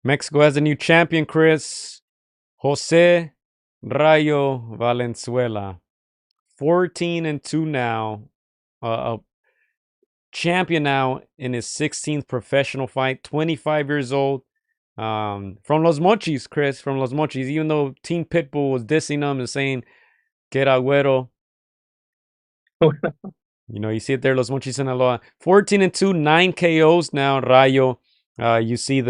Mexico has a new champion, Chris. Jose Rayo Valenzuela. 14-2 now. A champion now in his 16th professional fight. 25 years old. From Los Mochis, Chris. From Los Mochis. Even though Team Pitbull was dissing him and saying, que era güero. You know, you see it there, Los Mochis Sinaloa. 14-2, 9 KOs now, Rayo. You see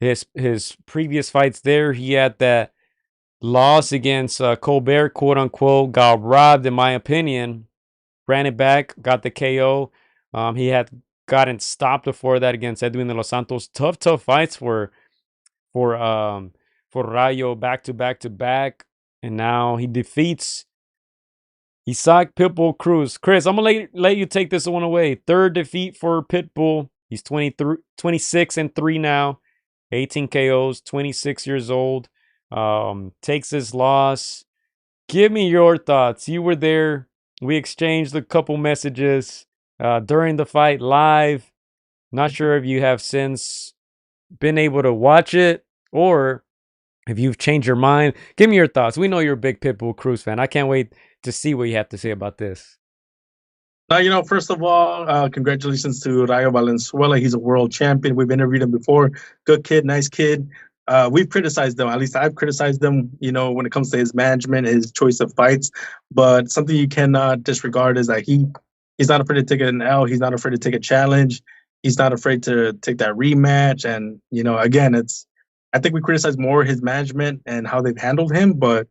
his previous fights there. He had that loss against Colbert, quote unquote, got robbed, in my opinion. Ran it back, got the KO. He had gotten stopped before that against Edwin de los Santos. Tough fights for Rayo, back to back to back. And now he defeats Isaac Pitbull Cruz. Chris, I'm gonna let you take this one away. Third defeat for Pitbull. He's 26-3 now. 18 KOs, 26 years old. Takes his loss. Give me your thoughts. You were there. We exchanged a couple messages during the fight live. Not sure if you have since been able to watch it or if you've changed your mind. Give me your thoughts. We know you're a big Pitbull Cruz fan. I can't wait to see what you have to say about this. First of all, congratulations to Rayo Valenzuela. He's a world champion. We've interviewed him before. Good kid, nice kid. We've criticized them. At least I've criticized them, when it comes to his management, his choice of fights. But something you cannot disregard is that he's not afraid to take an L. He's not afraid to take a challenge. He's not afraid to take that rematch. And, again, I think we criticize more his management and how they've handled him. But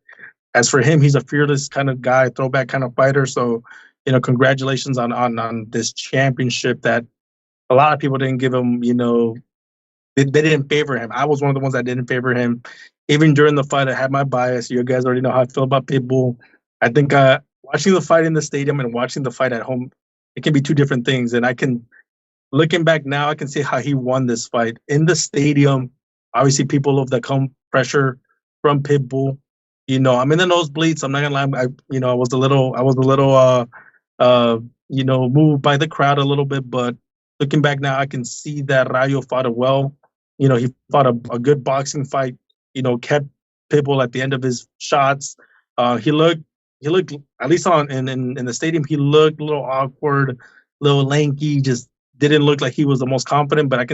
as for him, he's a fearless kind of guy, throwback kind of fighter. So, congratulations on this championship that a lot of people didn't give him, they didn't favor him. I was one of the ones that didn't favor him. Even during the fight, I had my bias. You guys already know how I feel about Pitbull. I think watching the fight in the stadium and watching the fight at home, it can be two different things. And looking back now, I can see how he won this fight. In the stadium, obviously people love the pressure from Pitbull. I'm in the nosebleeds. I'm not gonna lie. I was a little moved by the crowd a little bit, but looking back now, I can see that Rayo fought it well. He fought a good boxing fight. Kept Pitbull at the end of his shots. He looked at least in the stadium. He looked a little awkward, a little lanky. Just didn't look like he was the most confident. But I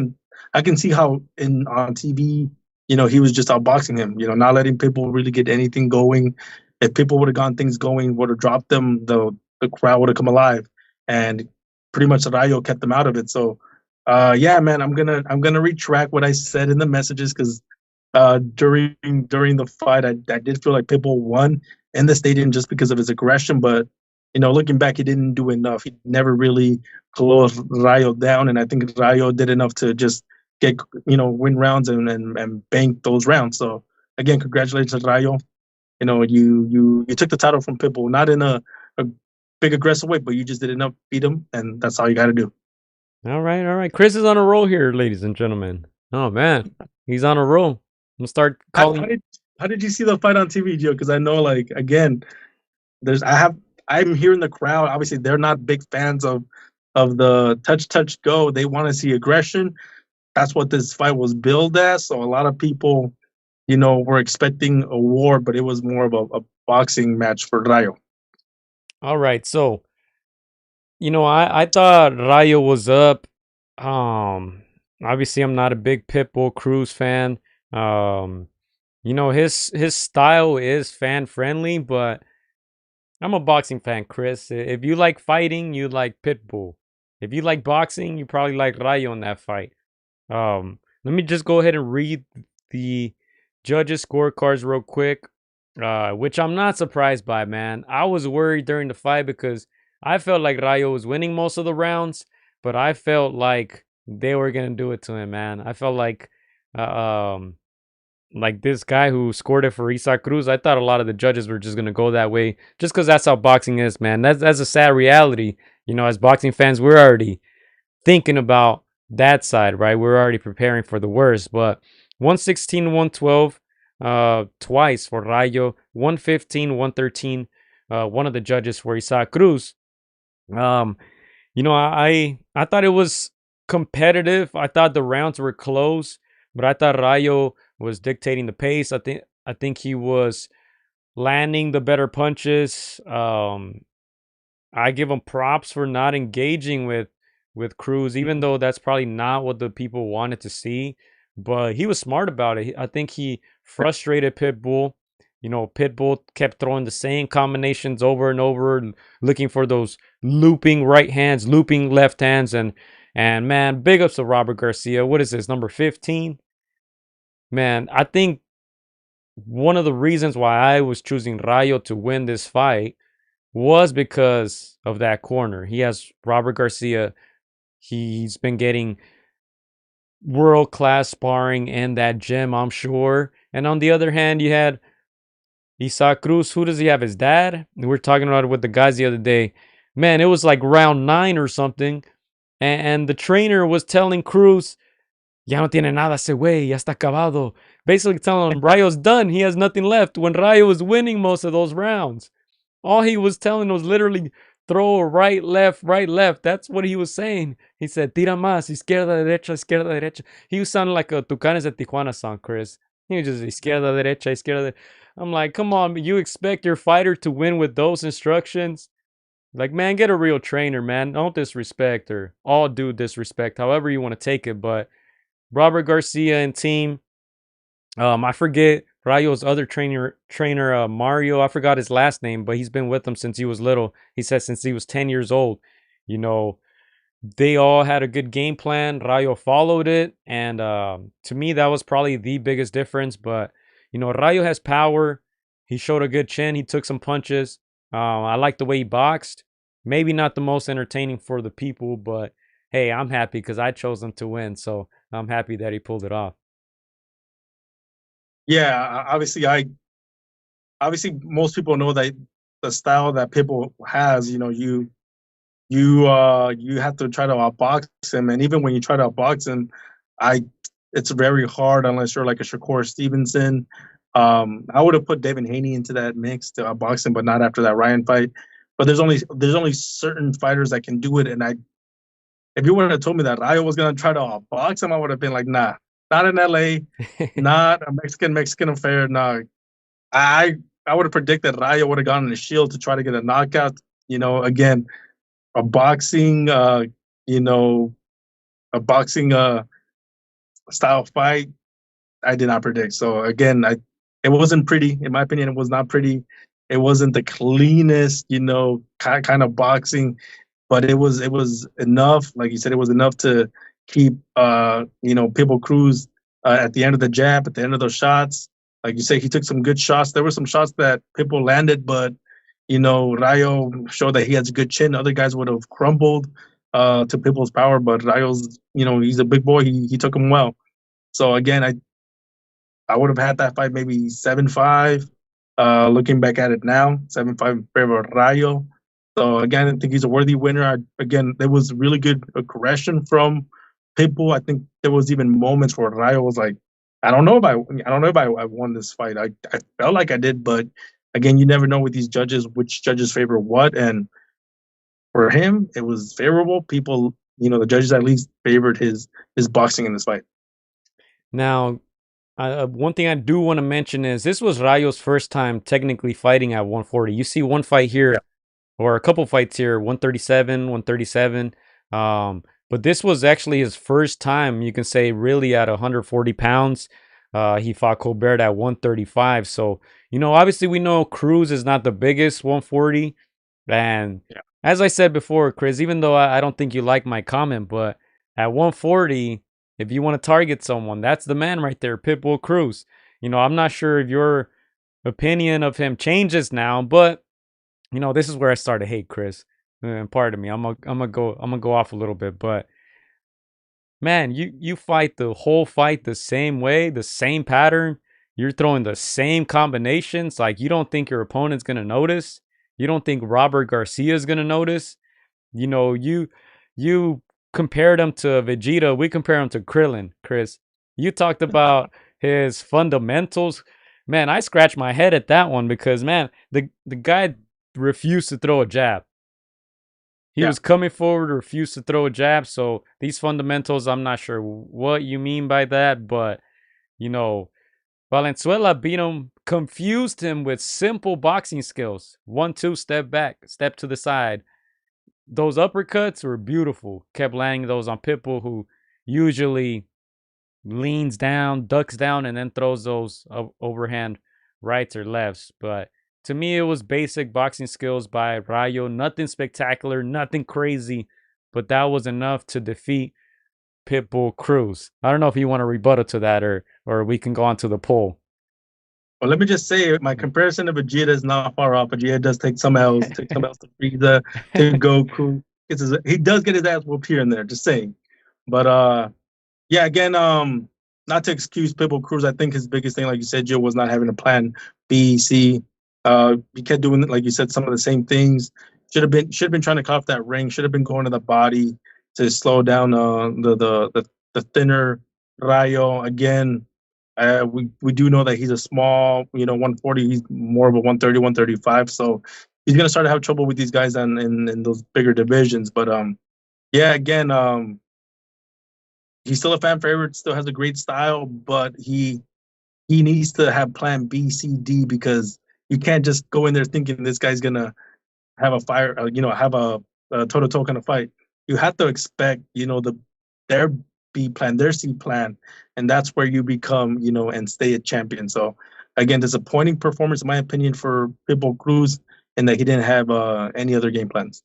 can see how on TV, he was just outboxing him. Not letting Pitbull really get anything going. If Pitbull would have gone things going, would have dropped them, the crowd would have come alive, and pretty much Rayo kept them out of it. So, yeah, man, I'm gonna retract what I said in the messages because during the fight, I did feel like Pitbull won in the stadium just because of his aggression. But looking back, he didn't do enough. He never really closed Rayo down, and I think Rayo did enough to just get win rounds and bank those rounds. So again, congratulations, Rayo. You took the title from Pitbull, not in a big aggressive way, but you just did enough to beat him, and that's all you got to do. All right. Chris is on a roll here, ladies and gentlemen. Oh man, he's on a roll. I'm gonna start calling. How did you see the fight on TV, Joe? Because I know, like, again, I'm hearing the crowd. Obviously, they're not big fans of the touch go. They want to see aggression. That's what this fight was billed as. So a lot of people, were expecting a war, but it was more of a boxing match for Rayo. All right, so I thought Rayo was up. Obviously, I'm not a big Pitbull Cruz fan. His style is fan friendly, but I'm a boxing fan, Chris. If you like fighting, you like Pitbull. If you like boxing, you probably like Rayo in that fight. Let me just go ahead and read the judges' scorecards real quick, which I'm not surprised by, man. I was worried during the fight because I felt like Rayo was winning most of the rounds, but I felt like they were gonna do it to him, man. I felt like this guy who scored it for Isaac Cruz. I thought a lot of the judges were just gonna go that way, just because that's how boxing is, man. That's a sad reality. As boxing fans, we're already thinking about that side, right? We're already preparing for the worst. But 116, 112, twice for Rayo. 115, 113. One of the judges for Isaac Cruz. I thought it was competitive. I thought the rounds were close. but I thought Rayo was dictating the pace. I think he was landing the better punches. I give him props for not engaging with Cruz, even though that's probably not what the people wanted to see. But he was smart about it. I think he frustrated Pitbull. You know, Pitbull kept throwing the same combinations over and over, looking for those looping right hands, looping left hands, and man, big ups to Robert Garcia. What is this, number 15? Man, I think one of the reasons why I was choosing Rayo to win this fight was because of that corner. He has Robert Garcia. He's been getting world class sparring in that gym, I'm sure. And on the other hand, you had Isaac Cruz. Who does he have? His dad? We were talking about it with the guys the other day. Man, it was like round 9 or something. And the trainer was telling Cruz, ya no tiene nada ese güey, ya está acabado. Basically telling him Rayo's done. He has nothing left. When Rayo was winning most of those rounds. All he was telling was literally throw right, left, right, left. That's what he was saying. He said, tira más, izquierda, derecha, izquierda, derecha. He was sounding like a Tucanes de Tijuana song, Chris. He was just izquierda, derecha, izquierda. I'm like, come on, you expect your fighter to win with those instructions? Like, man, get a real trainer, man. Don't disrespect or all due disrespect, however you want to take it. But Robert Garcia and team, I forget Rayo's other trainer Mario. I forgot his last name, but he's been with him since he was little. He said since he was 10 years old. You know, they all had a good game plan. Rayo followed it, and to me, that was probably the biggest difference. But you know, Rayo has power. He showed a good chin. He took some punches. I like the way he boxed. Maybe not the most entertaining for the people, but hey, I'm happy because I chose him to win. So I'm happy that he pulled it off. Yeah, obviously most people know that the style that Pitbull has, you have to try to outbox him, and even when you try to outbox him, I it's very hard unless you're like a Shakur Stevenson. I would have put Devin Haney into that mix to outbox him, but not after that Ryan fight. But there's only certain fighters that can do it, and if you would have told me that Rayo was gonna try to outbox him, I would have been like, nah, not in LA, not a Mexican affair. No, I I would have predicted Rayo would have gone in the shield to try to get a knockout. Again, a boxing, you know, a boxing style fight. I did not predict. So again, it wasn't pretty. In my opinion, it was not pretty. It wasn't the cleanest, kind of boxing, but it was enough. Like you said, it was enough to keep Pitbull Cruz at the end of the jab, at the end of those shots. Like you say, he took some good shots. There were some shots that Pitbull landed, but Rayo showed that he has a good chin. Other guys would have crumbled to Pitbull's power, but Rayo's, he's a big boy. He took him well. So again, I would have had that fight maybe 7-5. Looking back at it now, 7-5 in favor of Rayo. So again, I think he's a worthy winner. Again, there was really good aggression from Pitbull. I think there was even moments where Rayo was like, I won this fight. I felt like I did, but again, you never know with these judges which judges favor what. And for him, it was favorable. People, the judges at least favored his boxing in this fight. Now, one thing I do want to mention is this was Rayo's first time technically fighting at 140. You see one fight here, or a couple fights here, 137, 137. But this was actually his first time, you can say, really at 140 pounds. He fought Colbert at 135. So, obviously we know Cruz is not the biggest 140. And as I said before, Chris, even though I don't think you like my comment, but at 140, if you want to target someone, that's the man right there, Pitbull Cruz. I'm not sure if your opinion of him changes now, but this is where I start to hate Chris. And pardon me, I'm gonna go off a little bit, but man, you fight the whole fight the same way, the same pattern. You're throwing the same combinations. Like, you don't think your opponent's gonna notice. You don't think Robert Garcia is gonna notice. You compared him to Vegeta. We compare him to Krillin, Chris. You talked about his fundamentals. Man, I scratched my head at that one because, man, the guy refused to throw a jab. He Yeah. was coming forward, refused to throw a jab. So these fundamentals, I'm not sure what you mean by that, but You know, Valenzuela beat him, confused him with simple boxing skills. 1-2, step back, step to the side. Those uppercuts were beautiful. Kept landing those on Pitbull, who usually leans down, ducks down, and then throws those overhand rights or lefts. But to me, it was basic boxing skills by Rayo. Nothing spectacular, nothing crazy, but that was enough to defeat Pitbull Cruz. I don't know if you want to rebuttal to that, or we can go on to the poll. Well, let me just say, my comparison to Vegeta is not far off. Vegeta does take some L's, take some L's to Frieza, to Goku. He does get his ass whooped here and there, just saying. But yeah, again, not to excuse Pitbull Cruz, I think his biggest thing, like you said, Joe, was not having a plan B, C. He kept doing, like you said, some of the same things. Should have been trying to cut off that ring. Should have been going to the body to slow down the thinner Rayo. Again, we do know that he's a small, 140. He's more of a 130, 135. So he's gonna start to have trouble with these guys in those bigger divisions. But yeah, again, he's still a fan favorite. Still has a great style, but he needs to have plan B, C, D, because you can't just go in there thinking this guy's gonna have a fire, have a toe to toe kind of fight. You have to expect, their B plan, their C plan, and that's where you become, and stay a champion. So again, disappointing performance in my opinion for Pitbull Cruz, and that he didn't have any other game plans.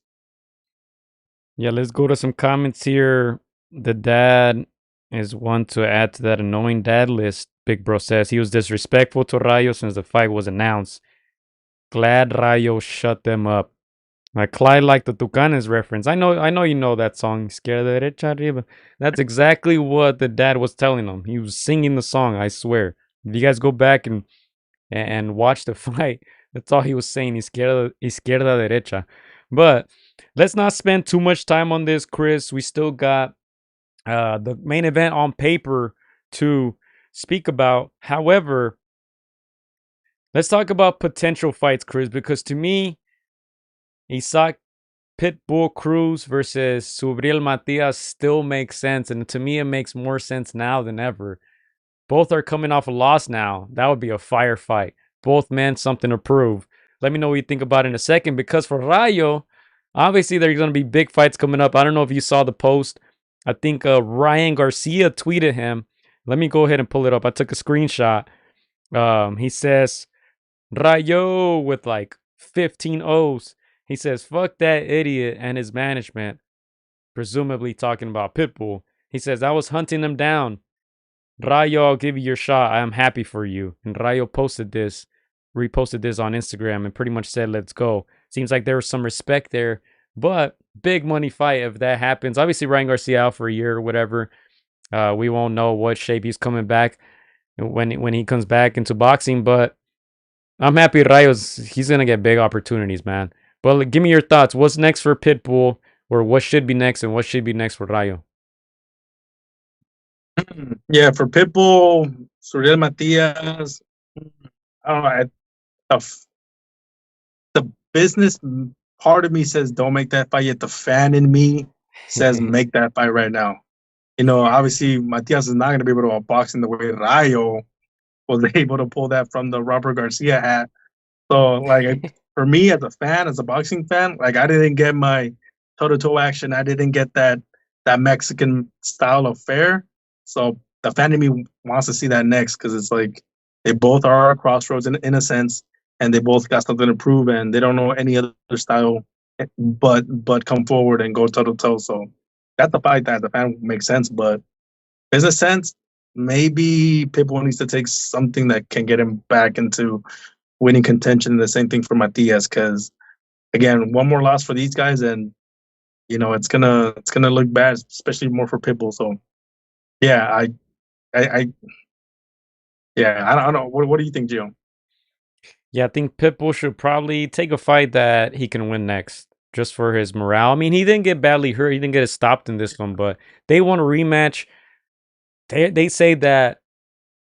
Yeah, let's go to some comments here. The dad is one to add to that annoying dad list. Big Bro says he was disrespectful to Rayo since the fight was announced. Glad Rayo shut them up. Like Clyde liked the Tucanes reference. I know you know that song, Izquierda Derecha Arriba. That's exactly what the dad was telling him. He was singing the song, I swear. If you guys go back and watch the fight, that's all he was saying, izquierda derecha. But let's not spend too much time on this, Chris. We still got the main event on paper to speak about. However, let's talk about potential fights, Chris, because to me, Isaac Pitbull Cruz versus Subriel Matias still makes sense. And to me, it makes more sense now than ever. Both are coming off a loss now. That would be a firefight. Both men something to prove. Let me know what you think about it in a second. Because for Rayo, obviously there's going to be big fights coming up. I don't know if you saw the post. I think Ryan Garcia tweeted him. Let me go ahead and pull it up. I took a screenshot. He says, Rayo with like 15 O's. He says, fuck that idiot and his management. Presumably talking about Pitbull. He says, I was hunting them down. Rayo, I'll give you your shot. I am happy for you. And Rayo reposted this on Instagram and pretty much said, let's go. Seems like there was some respect there, but big money fight if that happens. Obviously, Ryan Garcia out for a year or whatever. We won't know what shape he's coming back when he comes back into boxing, but I'm happy he's going to get big opportunities, man. But give me your thoughts. What's next for Pitbull, or what should be next, and what should be next for Rayo? Yeah, for Pitbull, Suriel Matias, I don't know. The business part of me says don't make that fight, yet the fan in me says make that fight right now. Obviously Matias is not going to be able to box in the way Rayo was able to pull that from the Robert Garcia hat. So, like, for me as a fan, as a boxing fan, like I didn't get my toe-to-toe action. I didn't get that Mexican style of fare. So the fan in me wants to see that next, because it's like they both are at crossroads in a sense, and they both got something to prove, and they don't know any other style but come forward and go toe-to-toe. So that's the fight that the fan makes sense. But business sense, maybe Pitbull needs to take something that can get him back into winning contention. And the same thing for Matias, because again, one more loss for these guys, and it's gonna look bad, especially more for Pitbull. So yeah, I yeah, I don't know. What do you think, Gio? Yeah, I think Pitbull should probably take a fight that he can win next, just for his morale. I mean, he didn't get badly hurt. He didn't get stopped in this one, but they want a rematch. They say that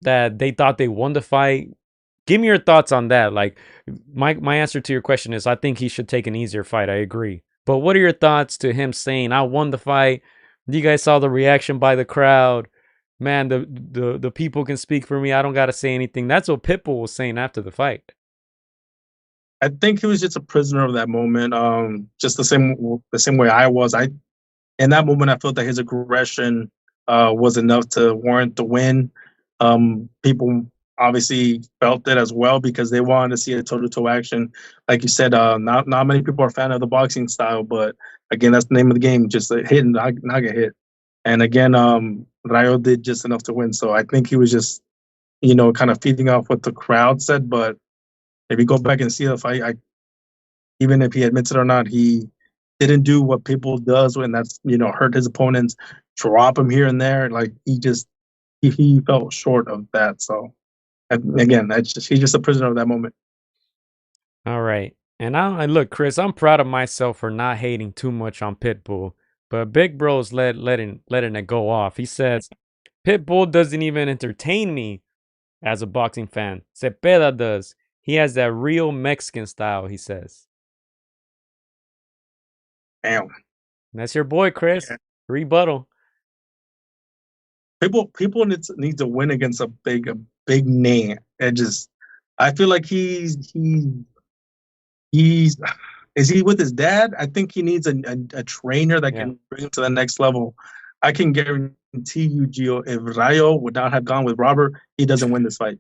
they thought they won the fight. Give me your thoughts on that. Like, my answer to your question is I think he should take an easier fight. I agree. But what are your thoughts to him saying I won the fight? You guys saw the reaction by the crowd. man, the people can speak for me. I don't got to say anything. That's what Pitbull was saying after the fight. I think he was just a prisoner of that moment. Just the same way I was. I In that moment, I felt that his aggression was enough to warrant the win. People obviously felt it as well because they wanted to see a toe-to-toe action. Like you said, not many people are a fan of the boxing style, but again, that's the name of the game: just a hit and not get hit. And again, Rayo did just enough to win. So I think he was just, kind of feeding off what the crowd said. But if you go back and see the fight, even if he admits it or not, he didn't do what people does when that's hurt his opponents, drop him here and there. Like he fell short of that. So again, he's just a prisoner of that moment. All right. And look, Chris, I'm proud of myself for not hating too much on Pitbull. But Big Bro's letting it go off. He says Pitbull doesn't even entertain me as a boxing fan. Cepeda does. He has that real Mexican style, he says. Damn. That's your boy, Chris. Yeah. Rebuttal. People need to win against a big name. It just I feel like he's is he with his dad? I think he needs a trainer that Yeah. can bring him to the next level. I can guarantee you, Gio, if Rayo would not have gone with Robert, he doesn't win this fight.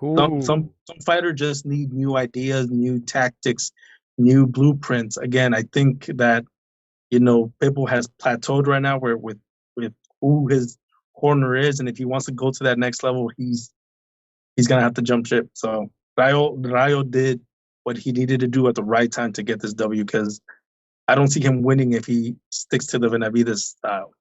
Some fighter just need new ideas, new tactics, new blueprints. Again, I think that Pitbull has plateaued right now where with who his corner is, and if he wants to go to that next level, he's gonna have to jump ship. So Rayo did what he needed to do at the right time to get this W because I don't see him winning if he sticks to the Benavides style.